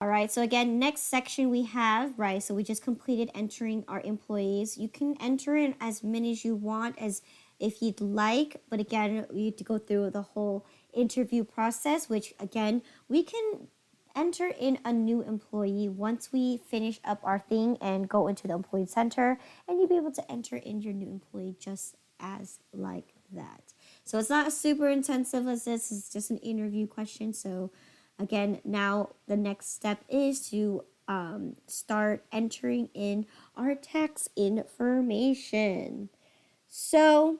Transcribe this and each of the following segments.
right, so again, next section we have, right, so we just completed entering our employees. You can enter in as many as you want, as if you'd like, but again, you have to go through the whole interview process, which again, we can enter in a new employee once we finish up our thing and go into the employee center, and you'll be able to enter in your new employee just as like that. So it's not super intensive as this, it's just an interview question. So again, now the next step is to start entering in our tax information. So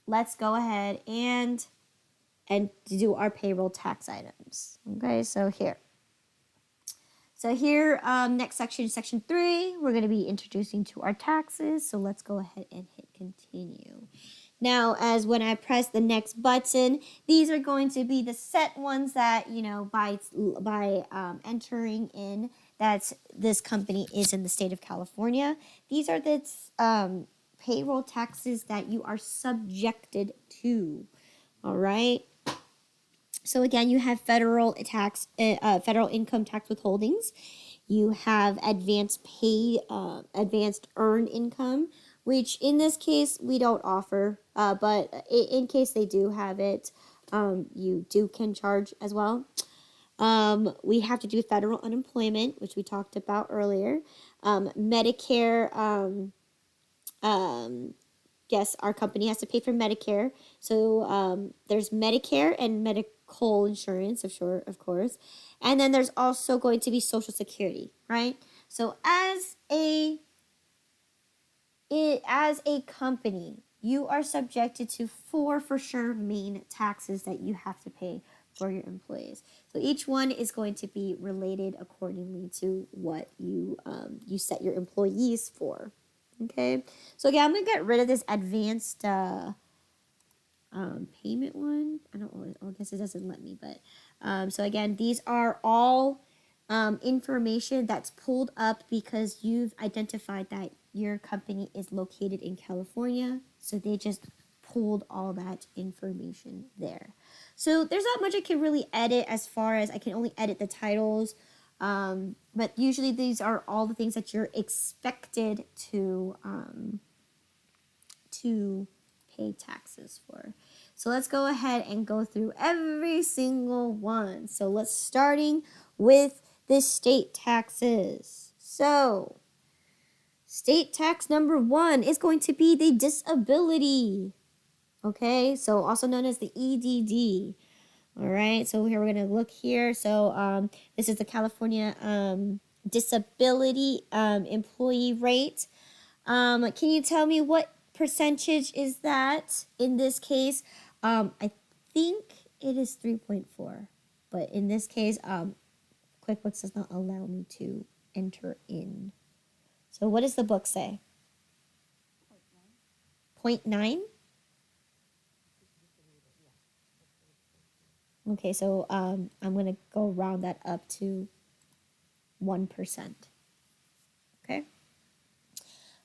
let's go ahead and do our payroll tax items. Okay, so here. Next section, section 3, we're going to be introducing to our taxes. So let's go ahead and hit continue. Now, as when I press the next button, these are going to be the set ones that, you know, by entering in that this company is in the state of California. These are the payroll taxes that you are subjected to. All right. So again, you have federal income tax withholdings. You have advanced earned income, which in this case we don't offer, but in case they do have it, you can charge as well. We have to do federal unemployment, which we talked about earlier. Medicare, yes, our company has to pay for Medicare. So there's Medicare and medical insurance, of course. And then there's also going to be Social Security, right? So as a company, you are subjected to 4 for sure main taxes that you have to pay for your employees. So each one is going to be related accordingly to what you set your employees for. Okay, so again, I'm gonna get rid of this advanced payment one. I guess it doesn't let me, but so again, these are all information that's pulled up because you've identified that your company is located in California, so they just pulled all that information there. So there's not much I can really edit, as far as I can only edit the titles. But usually these are all the things that you're expected to pay taxes for. So let's go ahead and go through every single one. So let's starting with the state taxes. So state tax number 1 is going to be the disability. Okay, so also known as the EDD. All right, so here we're going to look here. So this is the California disability employee rate. Can you tell me what percentage is that in this case? I think it is 3.4, but in this case, QuickBooks does not allow me to enter in. So what does the book say? 0.9? Okay, so I'm going to go round that up to 1%. Okay.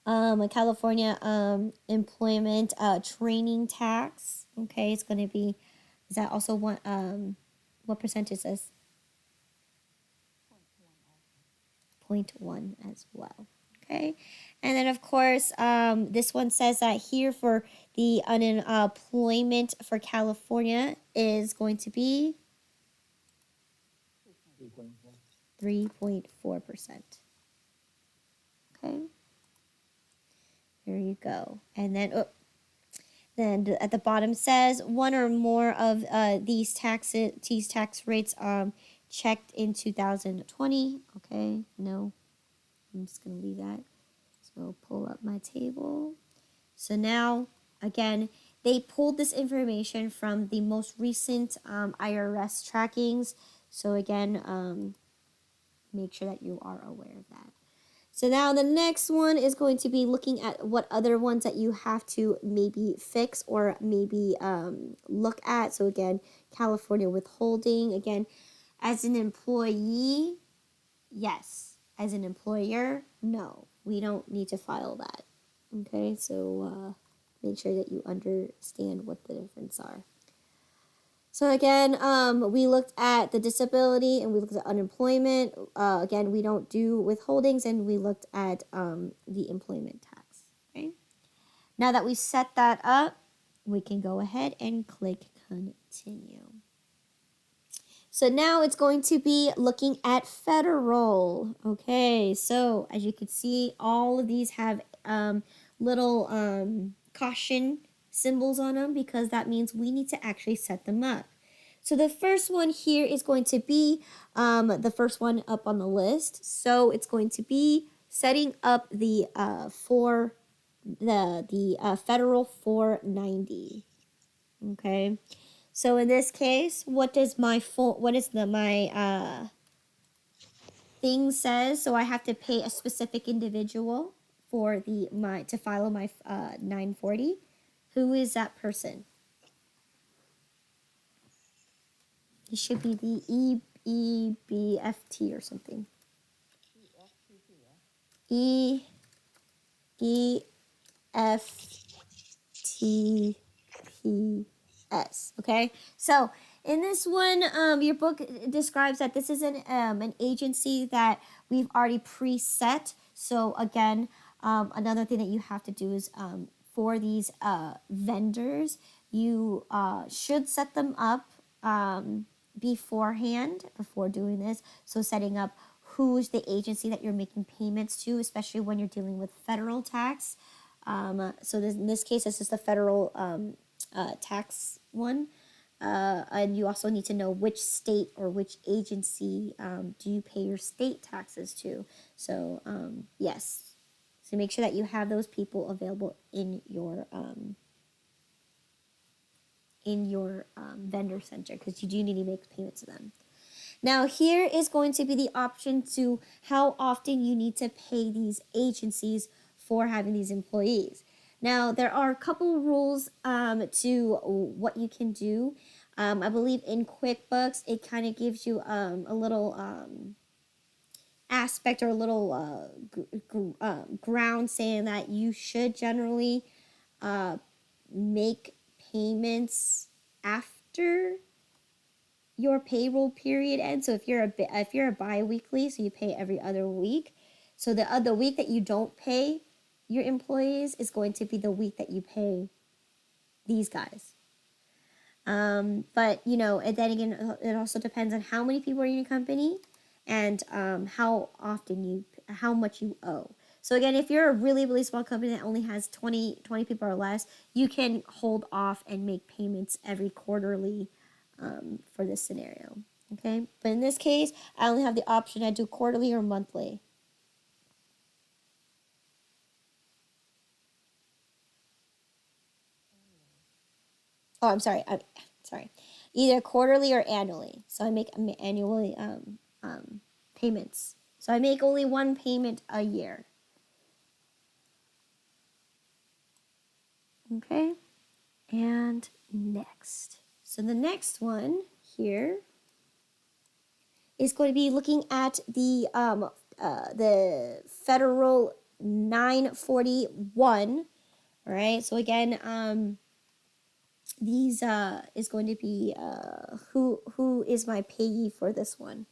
California employment training tax. Okay, it's going to be, is that also one, what percentage is this? 0.1 as well. Okay, and then of course, this one says that here for the unemployment for California is going to be 3.4%. Okay, there you go. And then, then at the bottom says one or more of these tax rates checked in 2020. Okay, no. I'm just going to leave that. So pull up my table. So now, again, they pulled this information from the most recent IRS trackings. So again, make sure that you are aware of that. So now the next one is going to be looking at what other ones that you have to maybe fix or maybe look at. So again, California withholding. Again, as an employee, yes. As an employer, no, we don't need to file that. Okay, so make sure that you understand what the difference are. So again, we looked at the disability and we looked at unemployment. Again, we don't do withholdings, and we looked at the employment tax. Okay. Now that we set that up, we can go ahead and click continue. So now it's going to be looking at federal. Okay, so as you can see, all of these have little caution symbols on them because that means we need to actually set them up. So the first one here is going to be the first one up on the list. So it's going to be setting up the federal 490. Okay. So in this case, what does my thing says? So I have to pay a specific individual for to file my 940. Who is that person? It should be the EBFT or something. EFTPS. Okay, so in this one, your book describes that this is an agency that we've already preset. So again, another thing that you have to do is for these vendors, you should set them up beforehand before doing this. So setting up who's the agency that you're making payments to, especially when you're dealing with federal tax. So in this case, this is the federal tax one. And you also need to know which state or which agency do you pay your state taxes to. So yes, so make sure that you have those people available in your vendor center because you do need to make payments to them. Now here is going to be the option to how often you need to pay these agencies for having these employees. Now there are a couple rules to what you can do. I believe in QuickBooks it kind of gives you a little aspect or a little ground saying that you should generally make payments after your payroll period ends. So if you're a bi-weekly, so you pay every other week. So the other week that you don't pay your employees is going to be the week that you pay these guys. But and then again, it also depends on how many people are in your company and how much you owe. So again, if you're a really, really small company that only has 20 people or less, you can hold off and make payments every quarterly for this scenario. Okay, but in this case, I only have the option I do quarterly or monthly. Oh, I'm sorry. Sorry. Either quarterly or annually. So I make annually payments. So I make only one payment a year. Okay. And next. So the next one here is going to be looking at the federal 941. All right. So again, these is going to be who is my payee for this one.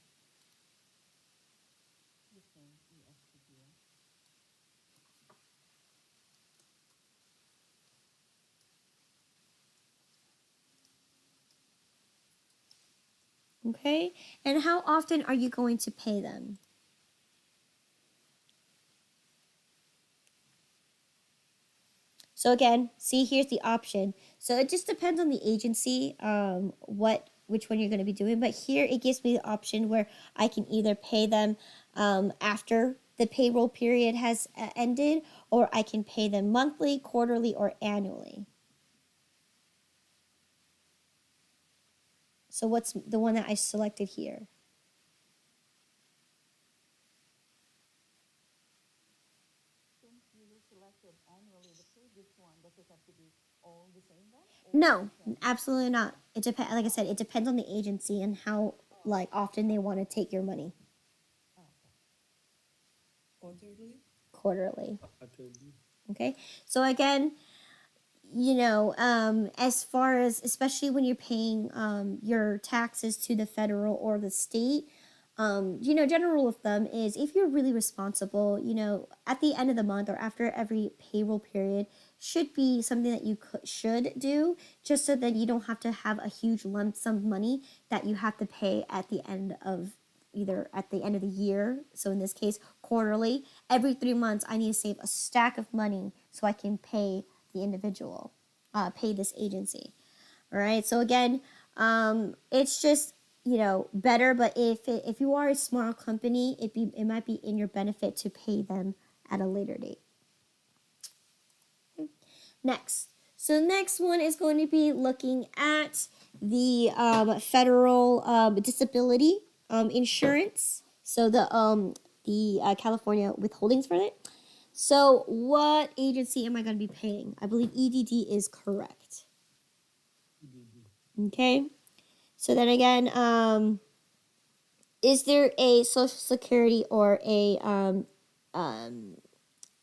Okay, and how often are you going to pay them? So again, see, here's the option. So it just depends on the agency, which one you're going to be doing. But here it gives me the option where I can either pay them after the payroll period has ended, or I can pay them monthly, quarterly, or annually. So what's the one that I selected here? No, absolutely not. It depends. Like I said, it depends on the agency and how often they want to take your money. Quarterly? Quarterly. Okay. So again, as far as, especially when you're paying your taxes to the federal or the state, general rule of thumb is if you're really responsible, at the end of the month or after every payroll period should be something that you should do, just so that you don't have to have a huge lump sum of money that you have to pay at the end of either at the end of the year. So in this case, quarterly, every 3 months, I need to save a stack of money so I can pay the individual, pay this agency. All right. So again, it's just better. But if you are a small company, it might be in your benefit to pay them at a later date. Okay. Next. So the next one is going to be looking at the federal disability insurance. So the California withholdings for it. So what agency am I going to be paying? I believe EDD is correct. Okay. So then again, is there a Social Security or a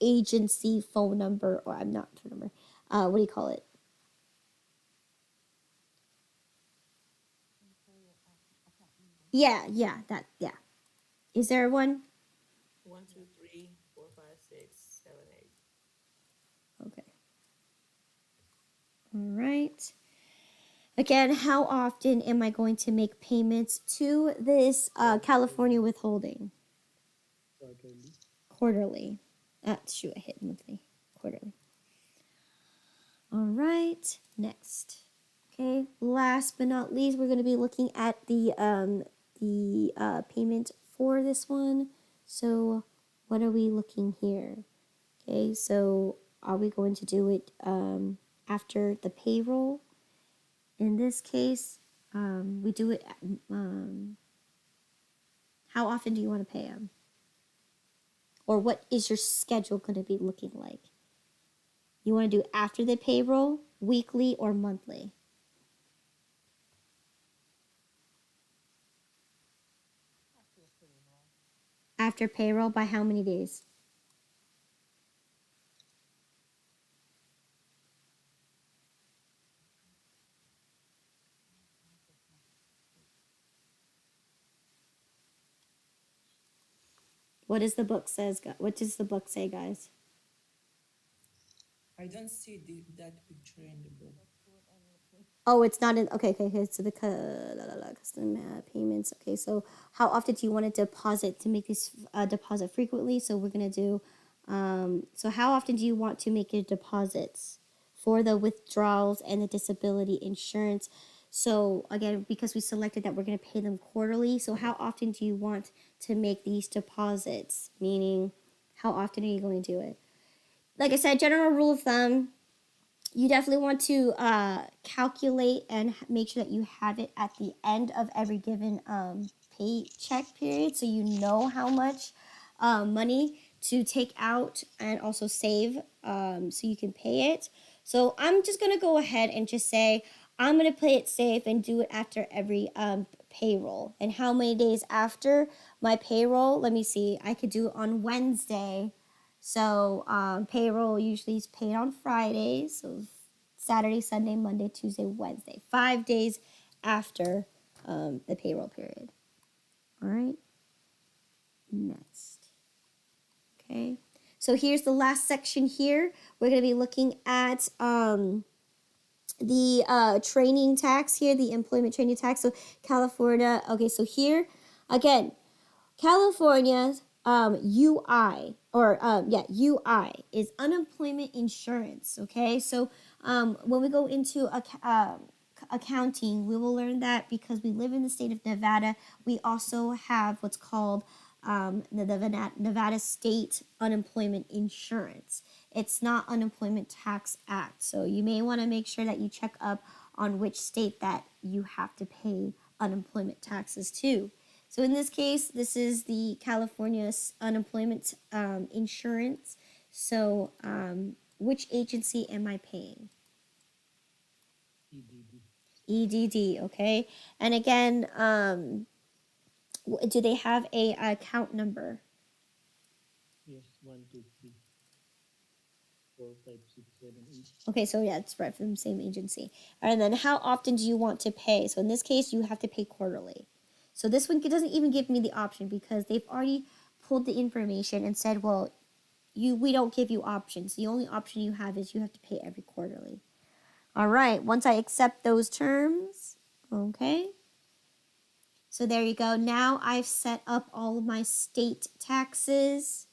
agency phone number, or I'm not phone number? What do you call it? Yeah. Is there one? 1, 2, 3, 4, 5, 6, 7, 8. Okay. All right. Again, how often am I going to make payments to this California withholding? Quarterly. Shoot, I hit monthly. Quarterly. All right. Next. Okay. Last but not least, we're going to be looking at the payment for this one. So, what are we looking here? Okay. So, are we going to do it after the payroll? In this case, we do it. How often do you want to pay them? Or what is your schedule going to be looking like? You want to do after the payroll, weekly, or monthly? After payroll, by how many days? What does the book says? What does the book say, guys? I don't see that picture in the book. Oh, it's not in. Okay. So the custom payments. Okay, so how often do you want to deposit to make this deposit frequently? So we're gonna do. So how often do you want to make your deposits for the withdrawals and the disability insurance? So again, because we selected that we're gonna pay them quarterly. So how often do you want to make these deposits? Meaning, how often are you going to do it? Like I said, general rule of thumb, you definitely want to calculate and make sure that you have it at the end of every given paycheck period, so you know how much money to take out and also save, so you can pay it. So I'm just going to go ahead and just say I'm going to play it safe and do it after every payroll. And how many days after my payroll? Let me see. I could do it on Wednesday. So payroll usually is paid on Fridays. So Saturday, Sunday, Monday, Tuesday, Wednesday. 5 days after the payroll period. All right. Next. Okay. So here's the last section here. We're going to be looking at the training tax here, the employment training tax. So California. Okay. So here, again, California's UI UI is unemployment insurance. Okay, so when we go into accounting, we will learn that because we live in the state of Nevada, we also have what's called the Nevada State Unemployment Insurance. It's not Unemployment Tax Act, so you may want to make sure that you check up on which state that you have to pay unemployment taxes to. So in this case, this is the California unemployment insurance. So which agency am I paying? EDD, okay. And again, do they have a account number? Yes, 1, 2, 3. Okay, so yeah, it's right from the same agency. And then how often do you want to pay? So in this case, you have to pay quarterly. So this one doesn't even give me the option because they've already pulled the information and said, well, we don't give you options. The only option you have is you have to pay every quarterly. All right, once I accept those terms, okay. So there you go. Now I've set up all of my state taxes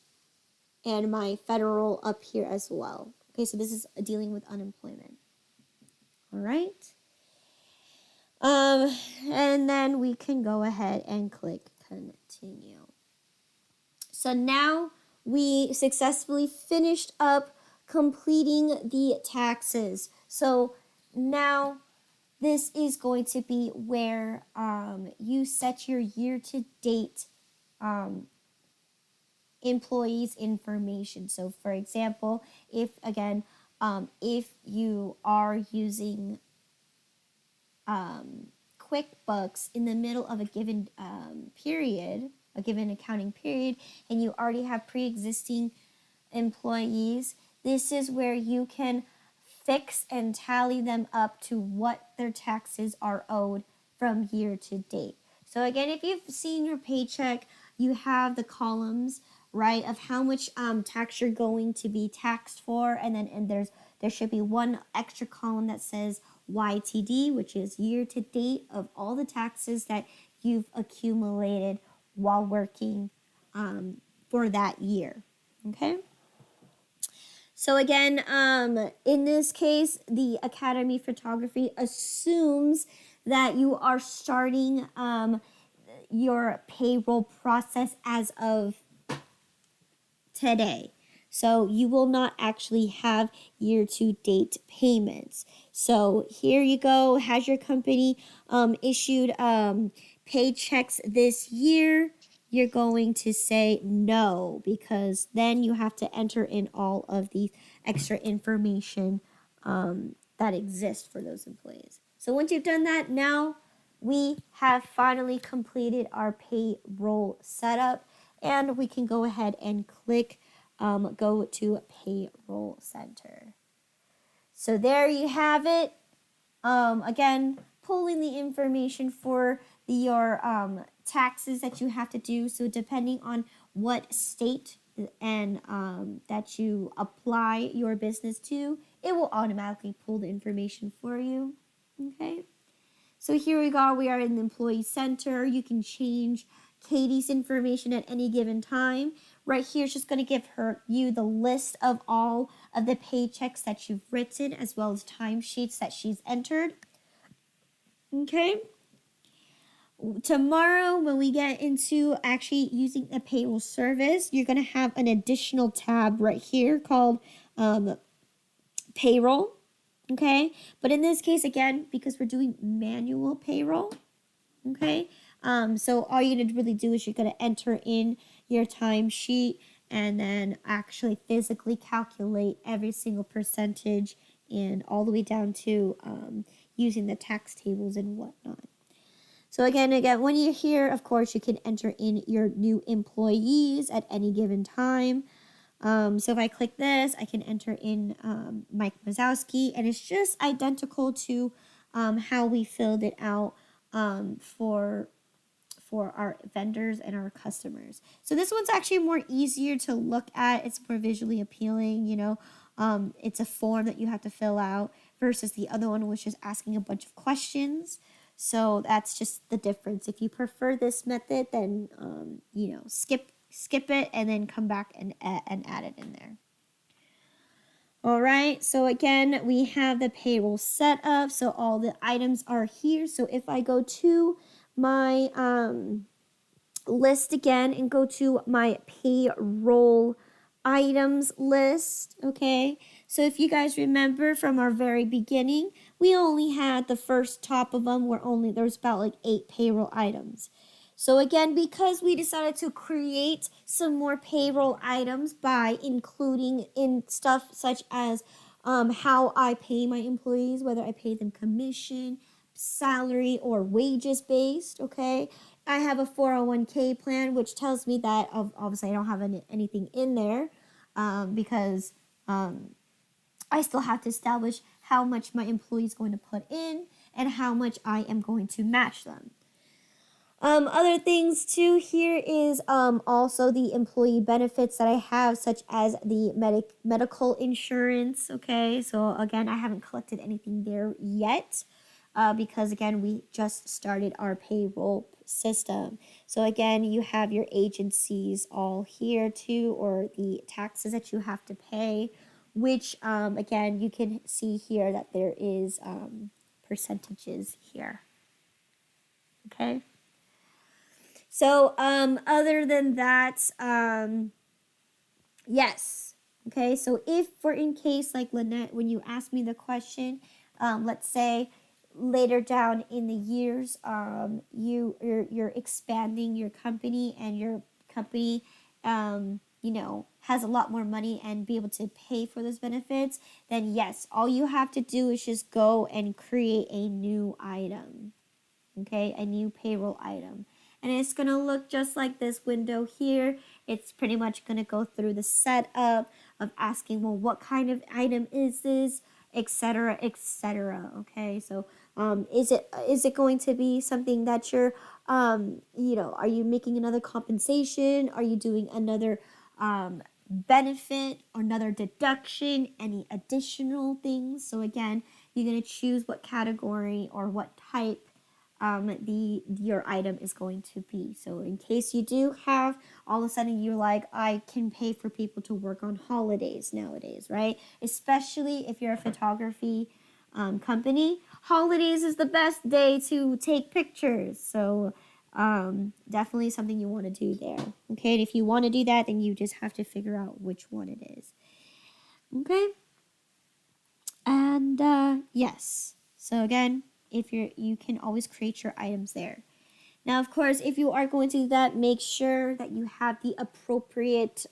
and my federal up here as well. Okay, so this is dealing with unemployment. All right. And then we can go ahead and click continue. So now we successfully finished up completing the taxes. So now this is going to be where you set your year-to-date employees information. So for example, if you are using QuickBooks in the middle of a given period, a given accounting period, and you already have pre-existing employees, this is where you can fix and tally them up to what their taxes are owed from year to date. So again, if you've seen your paycheck, you have the columns, right, of how much tax you're going to be taxed for, and then there should be one extra column that says YTD, which is year to date of all the taxes that you've accumulated while working for that year. Okay. So again, in this case, the Academy Photography assumes that you are starting your payroll process as of today. So you will not actually have year-to-date payments. So here you go. Has your company issued paychecks this year? You're going to say no, because then you have to enter in all of the extra information that exists for those employees. So once you've done that, now we have finally completed our payroll setup, and we can go ahead and click go to Payroll Center. So there you have it. Again, pulling the information for your taxes that you have to do. So depending on what state and that you apply your business to, it will automatically pull the information for you. Okay. So here we go. We are in the Employee Center. You can change Katie's information at any given time. Right here, it's just going to give you the list of all of the paychecks that you've written, as well as timesheets that she's entered. Okay. Tomorrow, when we get into actually using the payroll service, you're going to have an additional tab right here called payroll. Okay. But in this case, again, because we're doing manual payroll, okay, so all you're going to really do is you're going to enter in your timesheet and then actually physically calculate every single percentage and all the way down to using the tax tables and whatnot. So again, when you're here, of course, you can enter in your new employees at any given time. So if I click this, I can enter in Mike Mazowski, and it's just identical to how we filled it out for our vendors and our customers. So this one's actually more easier to look at. It's more visually appealing, it's a form that you have to fill out versus the other one, which is asking a bunch of questions. So that's just the difference. If you prefer this method, then skip it and then come back and add it in there. All right, so again, we have the payroll set up. So all the items are here. So if I go to my list again and go to my payroll items list, okay? So if you guys remember from our very beginning, we only had the first top of them where there was about like 8 payroll items. So again, because we decided to create some more payroll items by including in stuff such as how I pay my employees, whether I pay them commission, salary, or wages based, okay? I have a 401k plan, which tells me that obviously I don't have anything in there because I still have to establish how much my employee is going to put in and how much I am going to match them. Other things too here is also the employee benefits that I have, such as the medical insurance. Okay, so again, I haven't collected anything there yet because again, we just started our payroll system. So again, you have your agencies all here too, or the taxes that you have to pay, which again, you can see here that there is percentages here. Okay. So, other than that, yes. Okay, so if for in case, like Lynette, when you asked me the question, let's say later down in the years, you're expanding your company and your company, has a lot more money and be able to pay for those benefits, then yes, all you have to do is just go and create a new item. Okay, a new payroll item. And it's going to look just like this window here. It's pretty much going to go through the setup of asking, well, what kind of item is this, etc., etc. Okay, so is it going to be something that you're, are you making another compensation? Are you doing another benefit or another deduction? Any additional things? So again, you're going to choose what category or what type your item is going to be. So in case you do have, all of a sudden you're like, I can pay for people to work on holidays nowadays, right? Especially if you're a photography company, holidays is the best day to take pictures. So definitely something you want to do there. Okay, and if you want to do that, then you just have to figure out which one it is. Okay, and yes. So again, if you can always create your items there. Now, of course, if you are going to do that, make sure that you have the appropriate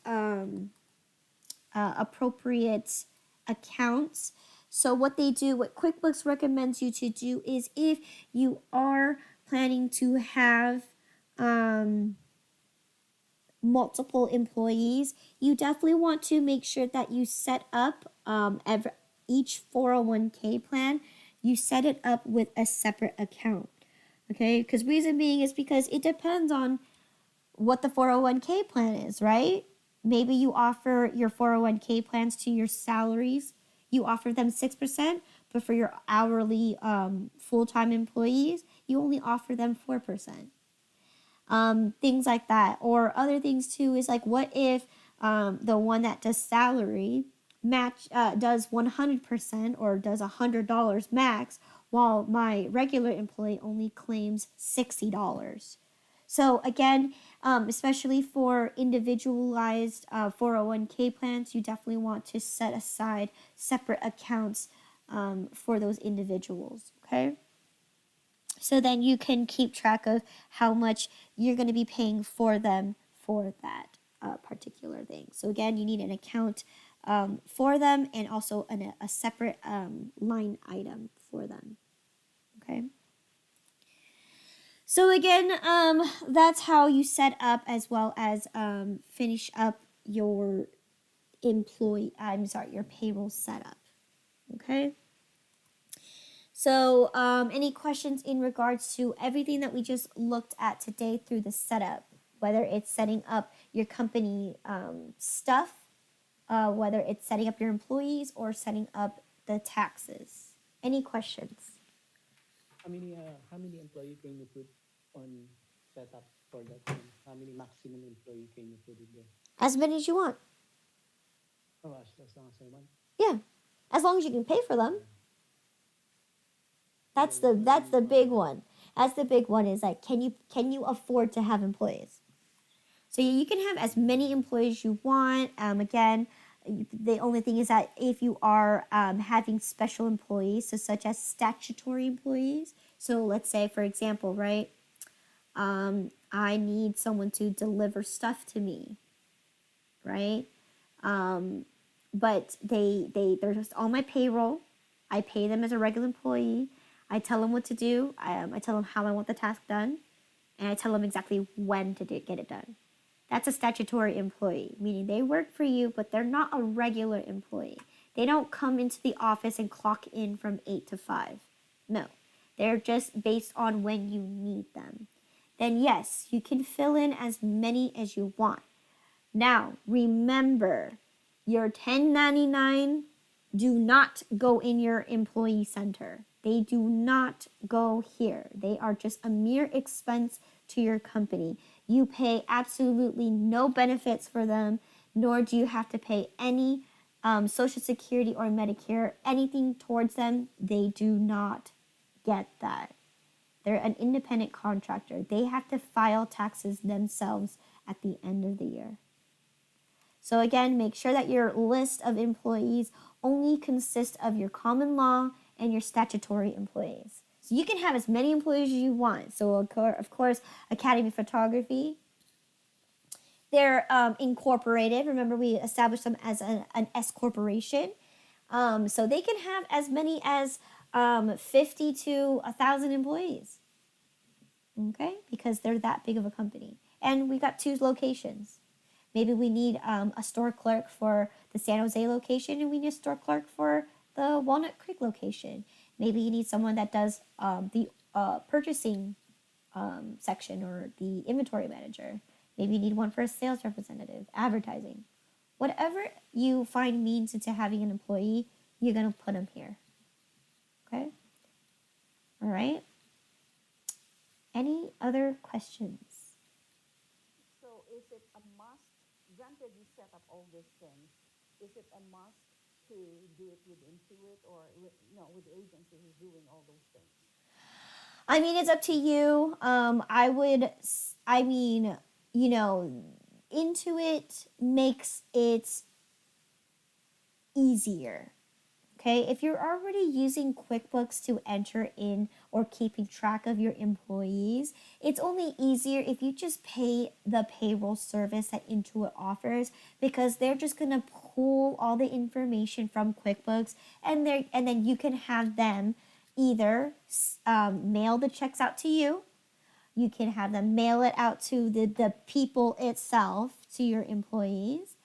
accounts. So what QuickBooks recommends you to do is if you are planning to have multiple employees, you definitely want to make sure that you set up each 401k plan, you set it up with a separate account. Okay, because reason being is because it depends on what the 401k plan is, right? Maybe you offer your 401k plans to your salaries, you offer them 6%, but for your hourly full-time employees, you only offer them 4%. Things like that. Or other things too is like, what if the one that does salary does 100% or does $100 max, while my regular employee only claims $60. So again, especially for individualized 401k plans, you definitely want to set aside separate accounts for those individuals, okay? So then you can keep track of how much you're going to be paying for them for that particular thing. So again, you need an account for them and also a separate line item for them. Okay. So again, that's how you set up as well as finish up your your payroll setup. Okay. So any questions in regards to everything that we just looked at today through the setup, whether it's setting up your company stuff, whether it's setting up your employees or setting up the taxes. Any questions? How many employee can you put on setup for that one? How many maximum employee can you put in there? As many as you want. Oh, as long as I want. Yeah, as long as you can pay for them. That's the big one. That's the big one is like, can you afford to have employees? So you can have as many employees as you want. Again, the only thing is that if you are having special employees, so such as statutory employees. So let's say, for example, right, I need someone to deliver stuff to me, right? But they're just on my payroll. I pay them as a regular employee. I tell them what to do. I tell them how I want the task done, and I tell them exactly when to get it done. That's a statutory employee, meaning they work for you, but they're not a regular employee. They don't come into the office and clock in from 8 to 5. No, they're just based on when you need them. Then, yes, you can fill in as many as you want. Now, remember, your 1099 do not go in your employee center. They do not go here. They are just a mere expense to your company. You pay absolutely no benefits for them, nor do you have to pay any Social Security or Medicare, anything towards them. They do not get that. They're an independent contractor. They have to file taxes themselves at the end of the year. So again, make sure that your list of employees only consists of your common law and your statutory employees. So you can have as many employees as you want. So of course, Academy Photography, they're incorporated. Remember, we established them as an S corporation. So they can have as many as 50 to 1,000 employees. Okay, because they're that big of a company. And we got 2 locations. Maybe we need a store clerk for the San Jose location, and we need a store clerk for the Walnut Creek location. Maybe you need someone that does the purchasing section or the inventory manager. Maybe you need one for a sales representative, advertising. Whatever you find means into having an employee, you're going to put them here. Okay? All right? Any other questions? So is it a must, granted you set up all these things, is it a must to do it with Intuit or with the agency who's doing all those things? I mean, it's up to you. Intuit makes it easier. Okay, if you're already using QuickBooks to enter in or keeping track of your employees, it's only easier if you just pay the payroll service that Intuit offers, because they're just gonna pull all the information from QuickBooks, and then you can have them either mail the checks out to you. You can have them mail it out to the people itself, to your employees.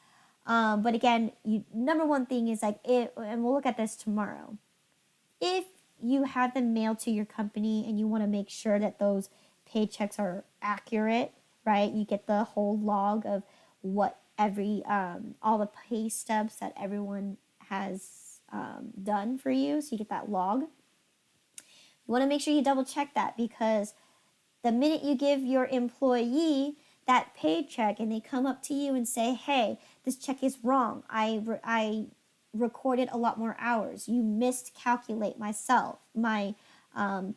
But again, number one thing is and we'll look at this tomorrow. If you have them mailed to your company and you want to make sure that those paychecks are accurate, right? You get the whole log of what all the pay stubs that everyone has done for you. So you get that log. You want to make sure you double check that, because the minute you give your employee that paycheck and they come up to you and say, hey, this check is wrong. I recorded a lot more hours. You miscalculate my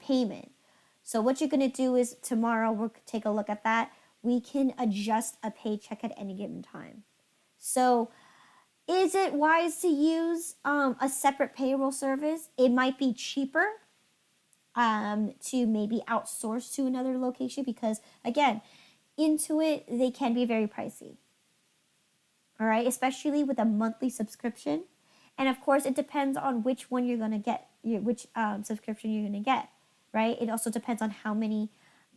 payment. So what you're going to do is tomorrow we'll take a look at that. We can adjust a paycheck at any given time. So is it wise to use a separate payroll service? It might be cheaper to maybe outsource to another location, because again, Intuit, they can be very pricey. All right, especially with a monthly subscription. And of course, it depends on which one you're going to get, which subscription you're going to get, right? It also depends on how many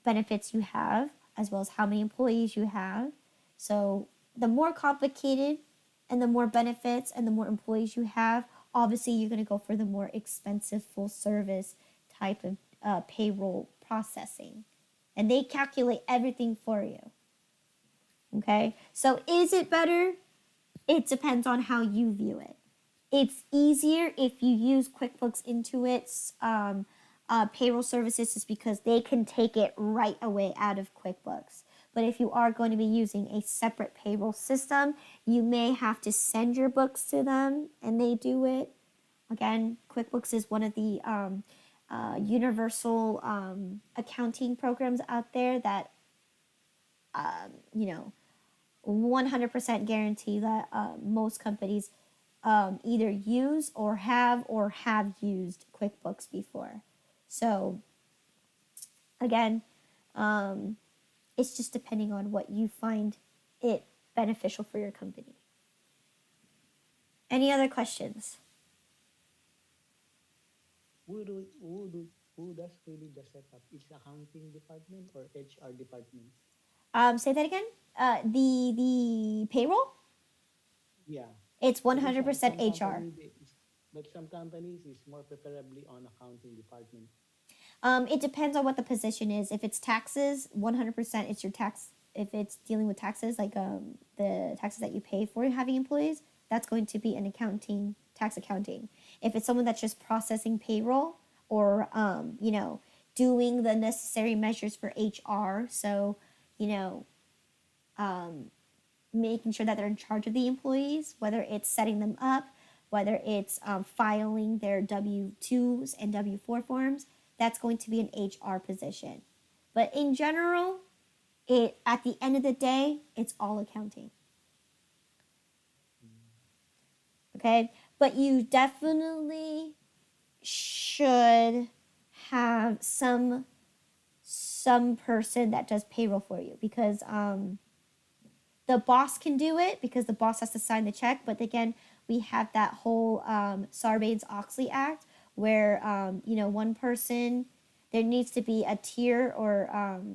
benefits you have, as well as how many employees you have. So the more complicated and the more benefits and the more employees you have, obviously you're going to go for the more expensive full service type of payroll processing. And they calculate everything for you. Okay? So is it better? It depends on how you view it. It's easier if you use QuickBooks Intuit's payroll services, just because they can take it right away out of QuickBooks. But if you are going to be using a separate payroll system, you may have to send your books to them and they do it. Again, QuickBooks is one of the universal accounting programs out there that 100% guarantee that most companies either use or have used QuickBooks before. So again, it's just depending on what you find it beneficial for your company. Any other questions? Who does really the setup? Is accounting department or HR department? Say that again. The payroll. Yeah. It's Because 100% some HR. company, But some companies is more preferably on accounting department. It depends on what the position is. If it's taxes, 100% it's your tax. If it's dealing with taxes, like the taxes that you pay for having employees, that's going to be an accounting, tax accounting. If it's someone that's just processing payroll or, doing the necessary measures for HR, so, you know, um, making sure that they're in charge of the employees, whether it's setting them up, whether it's filing their W-2s and W-4 forms, that's going to be an HR position. But in general, it at the end of the day, it's all accounting. Okay? But you definitely should have some person that does payroll for you because the boss can do it because the boss has to sign the check. But again, we have that whole Sarbanes-Oxley Act where, one person, there needs to be a tier or,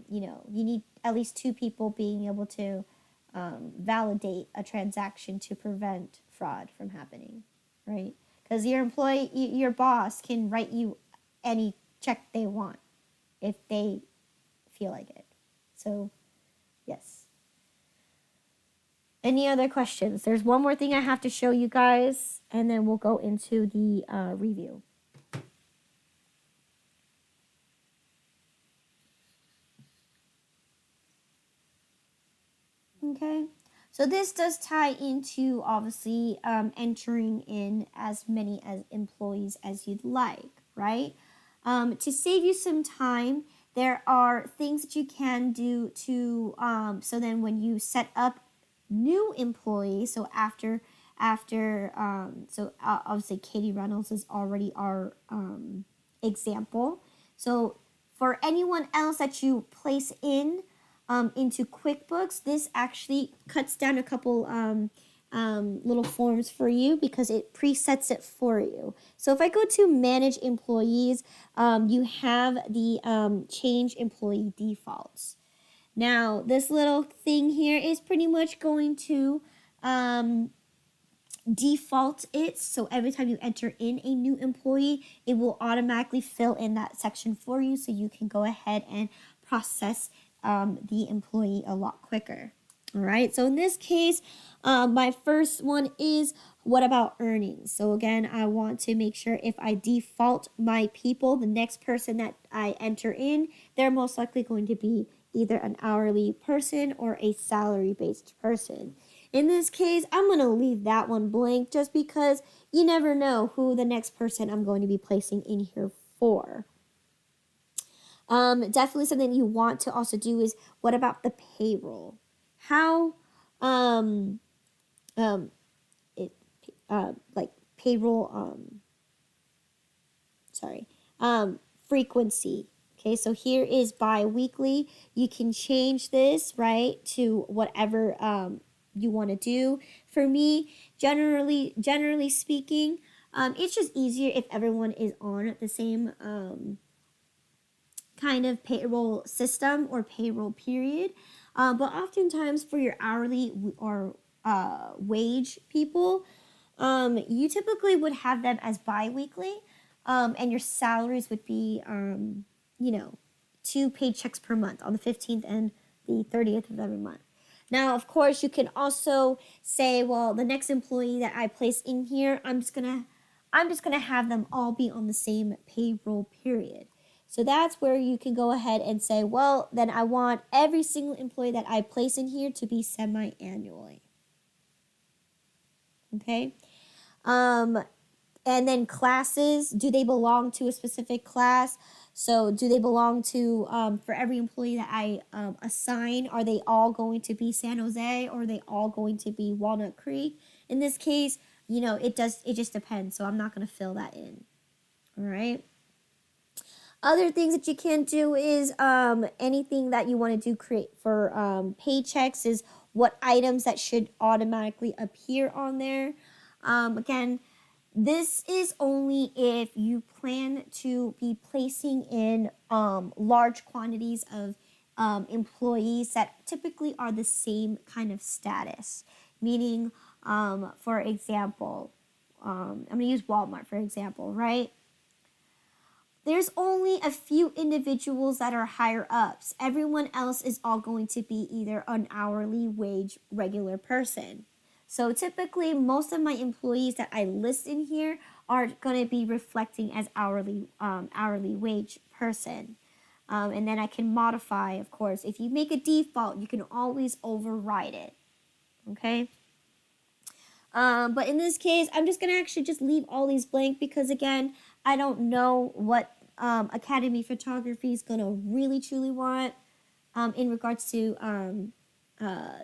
you need at least two people being able to validate a transaction to prevent fraud from happening, right? Because your boss can write you any check they want if they feel like it. So, yes. Any other questions? There's one more thing I have to show you guys, and then we'll go into the review. Okay, so this does tie into obviously entering in as many as employees as you'd like, right? To save you some time, there are things that you can do to so then when you set up new employees, so obviously Katie Reynolds is already our example. So for anyone else that you place into QuickBooks, this actually cuts down a couple little forms for you because it presets it for you. So if I go to manage employees, you have the change employee defaults. Now, this little thing here is pretty much going to default it. So every time you enter in a new employee, it will automatically fill in that section for you so you can go ahead and process the employee a lot quicker. All right, so in this case, my first one is what about earnings? So again, I want to make sure if I default my people, the next person that I enter in, they're most likely going to be either an hourly person or a salary-based person. In this case, I'm going to leave that one blank just because you never know who the next person I'm going to be placing in here for. Definitely something you want to also do is what about the payroll? How it like payroll frequency. Okay, so here is bi-weekly. You can change this, right, to whatever you want to do. For me, generally speaking, it's just easier if everyone is on the same kind of payroll system or payroll period. But oftentimes for your hourly or wage people, you typically would have them as bi-weekly, and your salaries would be, 2 paychecks per month on the 15th and the 30th of every month. Now, of course, you can also say, well, the next employee that I place in here, I'm just gonna have them all be on the same payroll period. So that's where you can go ahead and say, well, then I want every single employee that I place in here to be semi-annually. Okay? And then classes, do they belong to a specific class? So do they belong to, for every employee that I assign, are they all going to be San Jose or are they all going to be Walnut Creek? In this case, it just depends. So I'm not going to fill that in. All right. Other things that you can do is anything that you want to do create for paychecks is what items that should automatically appear on there. Again, this is only if you plan to be placing in large quantities of employees that typically are the same kind of status. Meaning, for example, I'm going to use Walmart for example, right? There's only a few individuals that are higher ups. Everyone else is all going to be either an hourly wage regular person. So typically, most of my employees that I list in here are going to be reflecting as hourly wage person. And then I can modify, of course. If you make a default, you can always override it. Okay? But in this case, I'm just going to actually just leave all these blank because, again, I don't know what Academy Photography is going to really truly want in regards to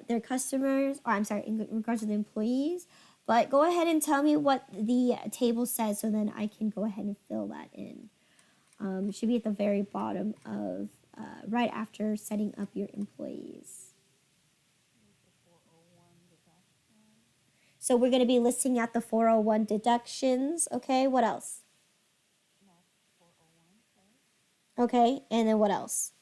their customers, or I'm sorry, in regards to the employees. But go ahead and tell me what the table says so then I can go ahead and fill that in. It should be at the very bottom of right after setting up your employees. So we're going to be listing out the 401 deductions. Okay, what else? Okay, and then what else?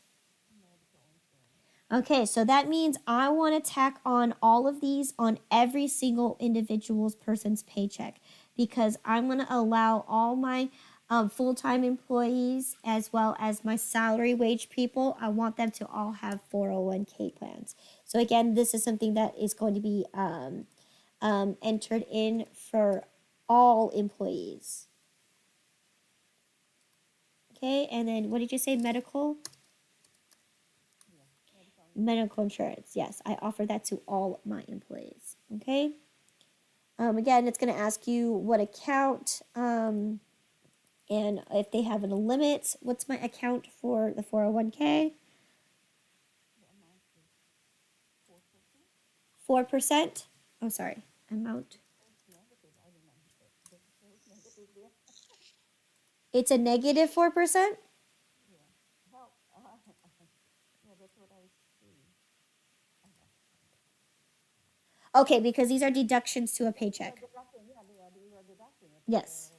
Okay, so that means I want to tack on all of these on every single individual's person's paycheck because I'm going to allow all my full-time employees as well as my salary wage people, I want them to all have 401k plans. So again, this is something that is going to be entered in for all employees. Okay, and then what did you say, medical? Medical insurance, yes, I offer that to all my employees. Okay. Again, it's going to ask you what account and if they have a limit. What's my account for the 401k? 4%. Oh, sorry, amount. It's a negative 4%. Okay, because these are deductions to a paycheck. Yes.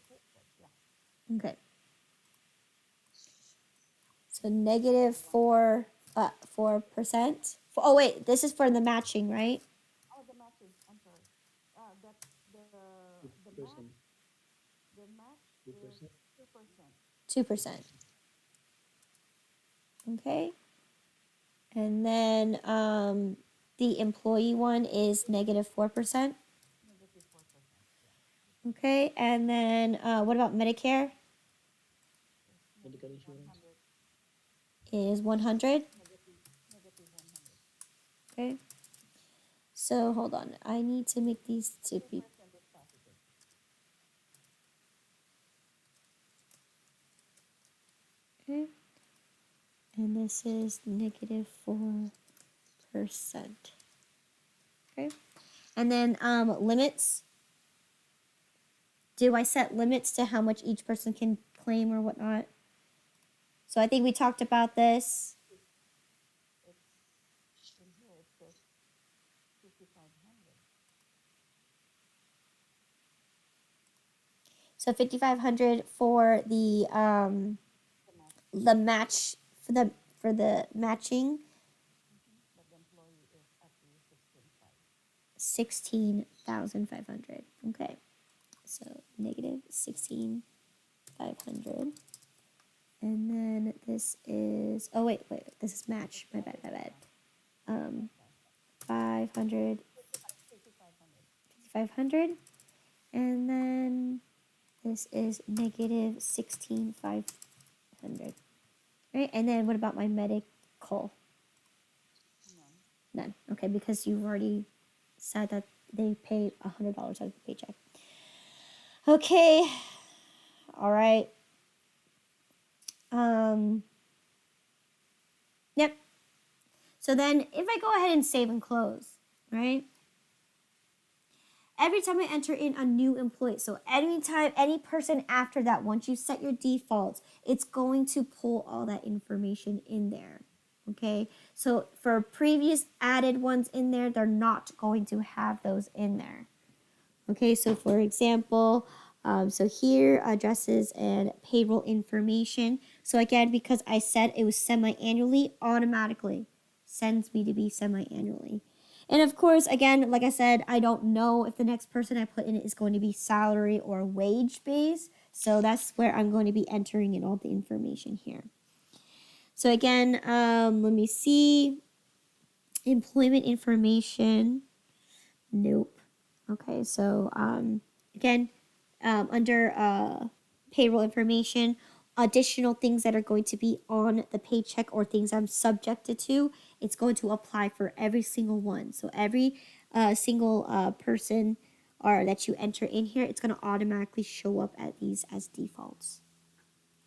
Okay. So negative 4%. Oh wait, this is for the matching, right? Oh, the matches. I'm sorry. That the match 2%. the match is 2%. 2%. 2%. Okay. And then the employee one is negative 4%. Negative 4%. Yeah. Okay. And then what about Medicare? It's Medical negative insurance. 100. Is 100. Negative 100. Okay. So hold on. I need to make these to be 2% is positive. okay. And this is negative 4%. Okay. And then limits. Do I set limits to how much each person can claim or whatnot? So I think we talked about this. It's in here. It says 5,500. So 5,500 for The match. the match for the matching But the employee is up to 16,500. 16,500. Okay. So negative 16,500. And then this is wait, this is match. My bad. 500, 5,500. 5,500. And then this is negative 16,500. Right? And then what about my medical? None. None. Okay, because you've already said that they pay $100 out of the paycheck. Okay. All right. Yep. So then if I go ahead and save and close, right? Every time I enter in a new employee, so anytime, any person after that, once you set your defaults, it's going to pull all that information in there. Okay, so for previous added ones in there, they're not going to have those in there. Okay, so for example, so here addresses and payroll information. So again, because I said it was semi-annually, automatically sends me to be semi-annually. And of course, again, like I said, I don't know if the next person I put in is going to be salary or wage based. So that's where I'm going to be entering in all the information here. So again, let me see. Employment information. Nope. Okay, so again, under payroll information, additional things that are going to be on the paycheck or things I'm subjected to, it's going to apply for every single one. So every single person or that you enter in here, it's going to automatically show up at these as defaults.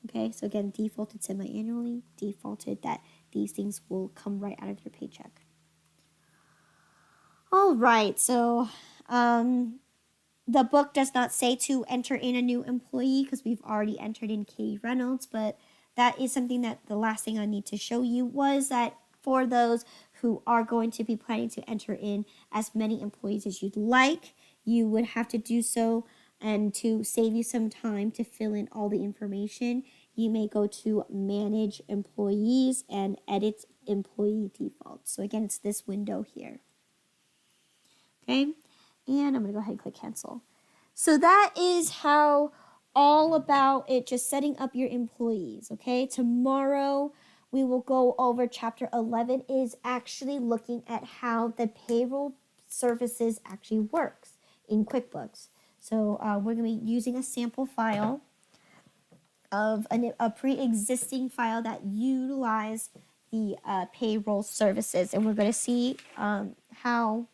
Okay, so again, defaulted semi-annually, defaulted that these things will come right out of your paycheck. All right, so the book does not say to enter in a new employee because we've already entered in Katie Reynolds, but that is something that the last thing I need to show you was that for those who are going to be planning to enter in as many employees as you'd like, you would have to do so. And to save you some time to fill in all the information, you may go to manage employees and edit employee defaults. So again, it's this window here. Okay, and I'm gonna go ahead and click cancel. So that is how all about it, just setting up your employees. Okay, tomorrow we will go over chapter 11 is actually looking at how the payroll services actually works in QuickBooks. So we're gonna be using a sample file of a pre-existing file that utilize the payroll services, and we're going to see how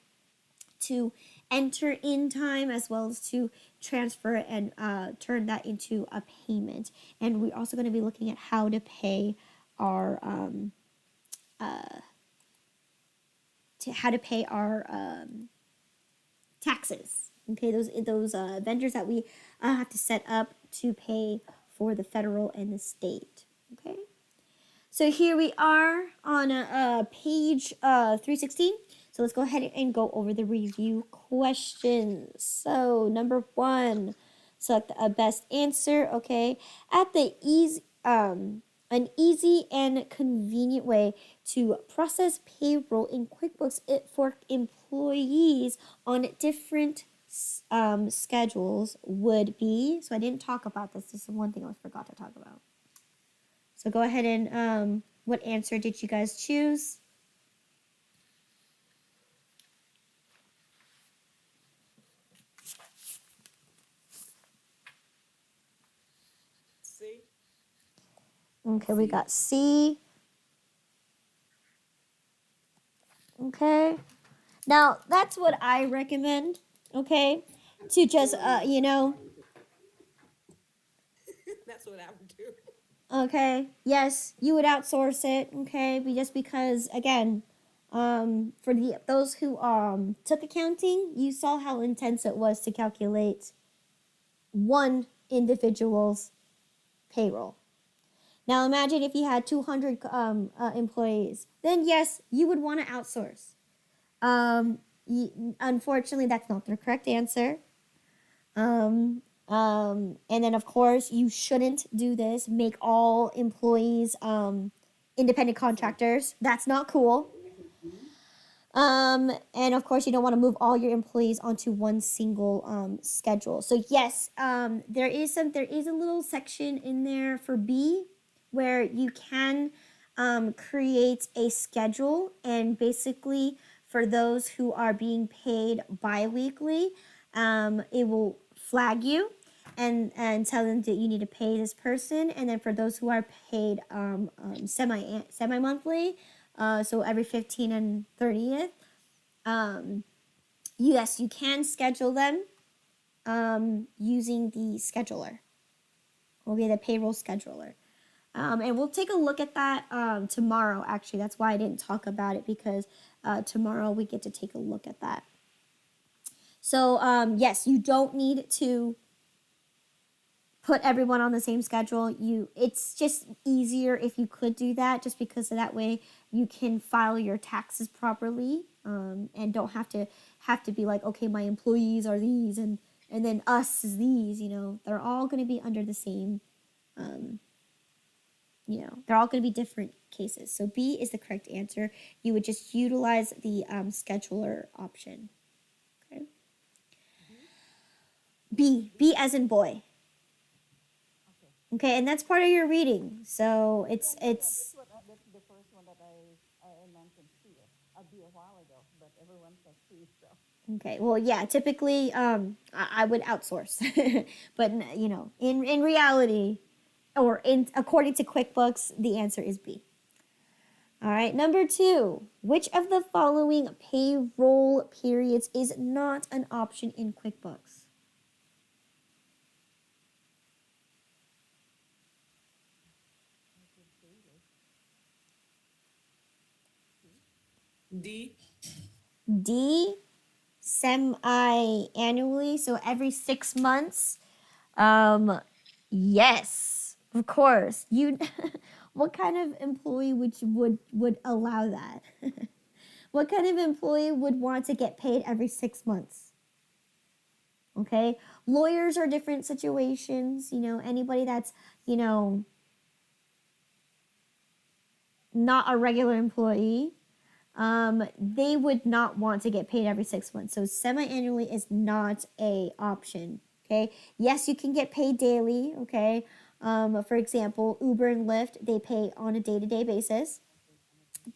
to enter in time as well as to transfer and turn that into a payment. And we're also going to be looking at how to pay our taxes. Okay, those vendors that we have to set up to pay for the federal and the state. Okay. So here we are on page 316. So let's go ahead and go over the review questions. So number 1, select a best answer. Okay, at the an easy and convenient way to process payroll in QuickBooks for employees on different schedules would be. So I didn't talk about this. This is one thing I forgot to talk about. So go ahead and what answer did you guys choose? C. Okay, we C. got C. Okay. Now, that's what I recommend, okay? To just, That's what I would do. okay, yes, you would outsource it, okay? Just because, again, for those who took accounting, you saw how intense it was to calculate one individual's payroll. Now imagine if you had 200 employees, then yes, you would want to outsource. Unfortunately, that's not the correct answer. And then of course you shouldn't do this. Make all employees independent contractors. That's not cool. And of course, you don't want to move all your employees onto one single schedule. So yes, there is a little section in there for B where you can create a schedule, and basically for those who are being paid bi-weekly, it will flag you and tell them that you need to pay this person. And then for those who are paid semi monthly, so every 15th and 30th, yes, you can schedule them using the scheduler. Okay, the payroll scheduler. And we'll take a look at that tomorrow, actually. That's why I didn't talk about it, because tomorrow we get to take a look at that. So, yes, you don't need to put everyone on the same schedule. It's just easier if you could do that, just because of that way you can file your taxes properly, and don't have to be like, okay, my employees are these and then us is these. They're all going to be under the same they're all going to be different cases. So B is the correct answer. You would just utilize the scheduler option. Okay. B as in boy. Okay. Okay, and that's part of your reading. So Yeah, it's yeah, yeah. it's That's the first one that I mentioned here. A B a while ago, but everyone says C, so. okay. Well, yeah. Typically, I would outsource, but in reality, or in according to QuickBooks, the answer is B. All right, number 2. Which of the following payroll periods is not an option in QuickBooks? D. D, semi-annually, so every 6 months. Yes, of course. What kind of employee would allow that? What kind of employee would want to get paid every 6 months? Okay, lawyers are different situations. Anybody that's you know not a regular employee, they would not want to get paid every 6 months. So semi-annually is not a option. Okay. Yes, you can get paid daily. Okay. For example, Uber and Lyft, they pay on a day-to-day basis.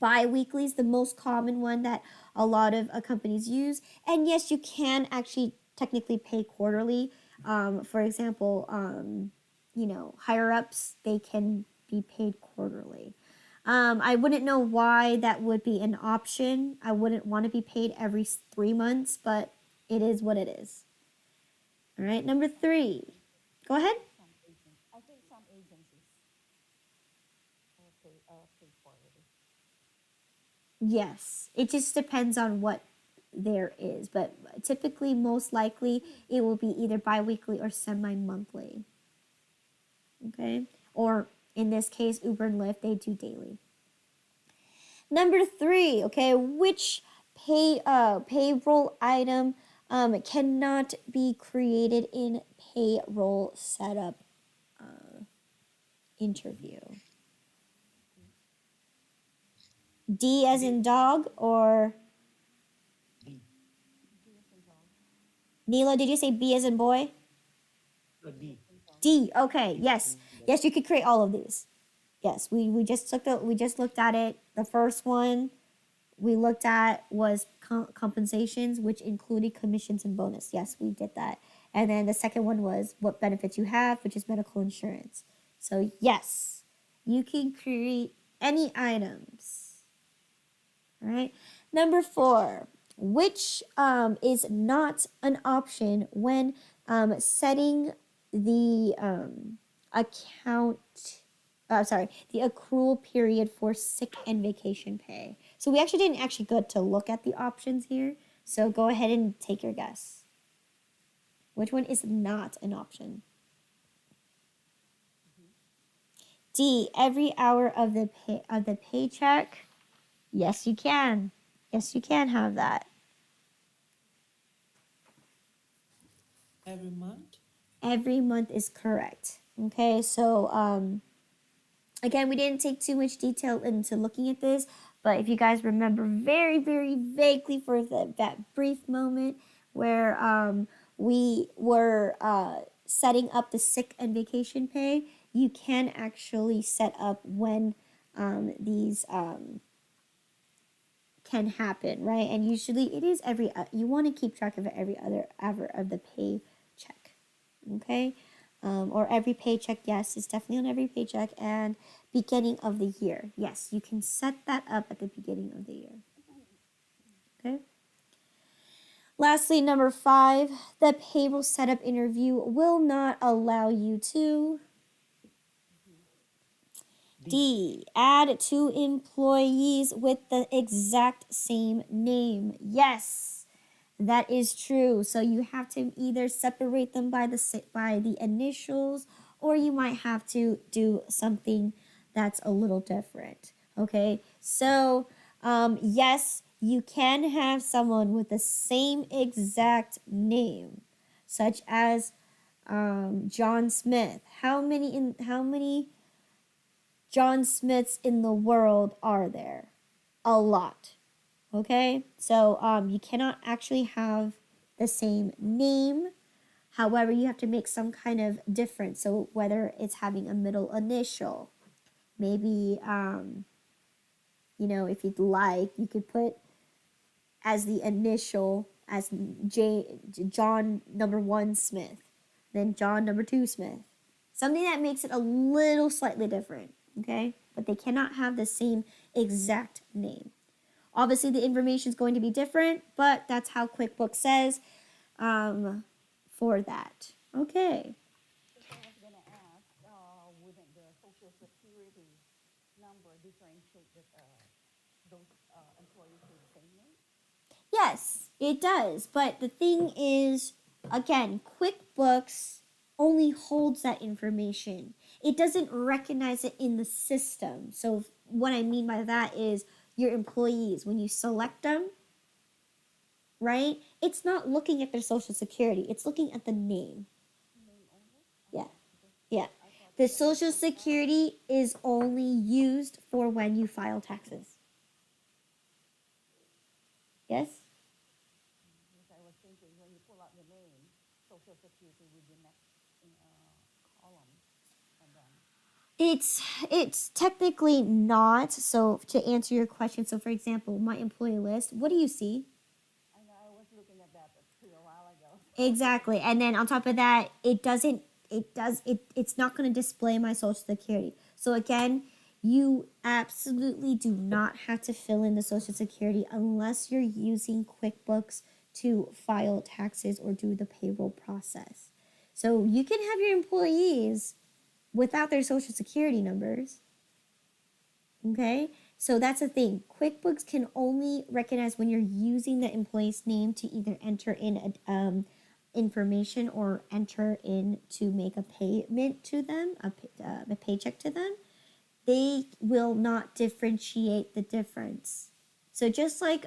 Bi-weekly is the most common one that a lot of companies use. And yes, you can actually technically pay quarterly. For example, higher ups, they can be paid quarterly. I wouldn't know why that would be an option. I wouldn't want to be paid every 3 months, but it is what it is. All right, number 3. Go ahead. I think some agencies pay quarterly. Yes, it just depends on what there is, but typically, most likely, it will be either biweekly or semi-monthly. Okay, or in this case, Uber and Lyft, they do daily. Number 3, okay, which payroll item cannot be created in payroll setup interview? D as in dog, or D. D as in dog. Nila, did you say B as in boy? D. D. Okay, D as yes. in boy. Yes, you could create all of these. Yes, we just looked at it. The first one we looked at was compensations, which included commissions and bonus. Yes, we did that. And then the second one was what benefits you have, which is medical insurance. So yes, you can create any items. All right. Number 4, which is not an option when setting the account. Sorry, the accrual period for sick and vacation pay. So we actually didn't actually go to look at the options here. So go ahead and take your guess. Which one is not an option? D, every hour of the paycheck. Yes, you can. Yes, you can have that. Every month. Every month is correct. Okay, so again, we didn't take too much detail into looking at this, but if you guys remember very, very vaguely for that brief moment where we were setting up the sick and vacation pay, you can actually set up when these can happen, right? And usually it is you want to keep track of it every other hour of the paycheck, okay? Or every paycheck, yes, it's definitely on every paycheck, and beginning of the year. Yes, you can set that up at the beginning of the year, okay? Lastly, number 5, the payroll setup interview will not allow you to D, add 2 employees with the exact same name. Yes, that is true. So you have to either separate them by the initials, or you might have to do something that's a little different. Okay, so yes, you can have someone with the same exact name, such as John Smith. How many John Smiths in the world are there? A lot. Okay? So you cannot actually have the same name. However, you have to make some kind of difference. So whether it's having a middle initial, maybe if you'd like, you could put as the initial as John number 1 Smith, then John number 2 Smith. Something that makes it a little slightly different, okay? But they cannot have the same exact name. Obviously, the information is going to be different, but that's how QuickBooks says for that. Okay. Because I was gonna ask, wouldn't the social security number differentiate that those employees with the same name? Yes, it does. But the thing is, again, QuickBooks only holds that information. It doesn't recognize it in the system. So what I mean by that is your employees, when you select them, right? It's not looking at their social security. It's looking at the name. Name only? Yeah. Okay. Yeah. I thought The it was social full time. security is only used for when you file taxes. Yes? Because I was thinking when you pull out the name, social security would be next in a column, and then It's technically not. So to answer your question, so for example, my employee list, what do you see? I know I was looking at that too a while ago. Exactly. And then on top of that, it's not going to display my social security. So again, you absolutely do not have to fill in the social security unless you're using QuickBooks to file taxes or do the payroll process. So you can have your employees without their social security numbers. Okay? So that's the thing. QuickBooks can only recognize when you're using the employee's name to either enter in information or enter in to make a payment to them, a paycheck to them. They will not differentiate the difference. So just like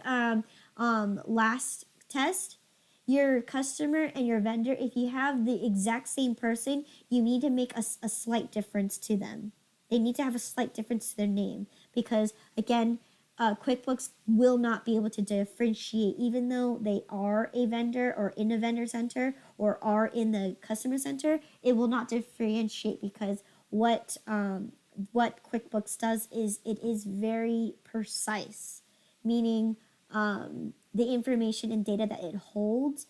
last test, your customer and your vendor, if you have the exact same person, you need to make a slight difference to them. They need to have a slight difference to their name because, again, QuickBooks will not be able to differentiate, even though they are a vendor or in a vendor center or are in the customer center. It will not differentiate because what QuickBooks does is it is very precise, meaning the information and data that it holds,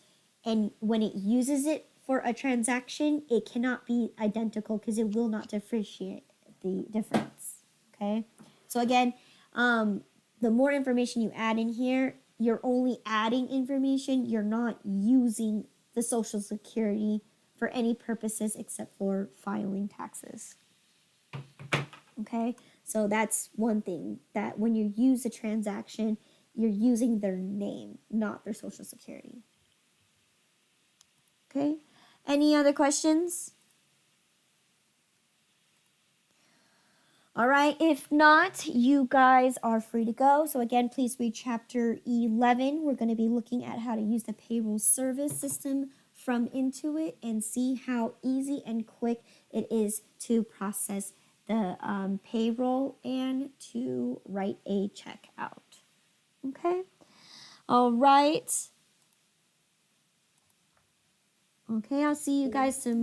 and when it uses it for a transaction, it cannot be identical because it will not differentiate the difference. Okay, so again, the more information you add in here, you're only adding information. You're not using the Social Security for any purposes except for filing taxes. Okay, so that's one thing, that when you use a transaction, you're using their name, not their social security. Okay, any other questions? All right, if not, you guys are free to go. So again, please read chapter 11. We're going to be looking at how to use the payroll service system from Intuit and see how easy and quick it is to process the payroll and to write a check out. Okay, all right. Okay, I'll see you guys tomorrow.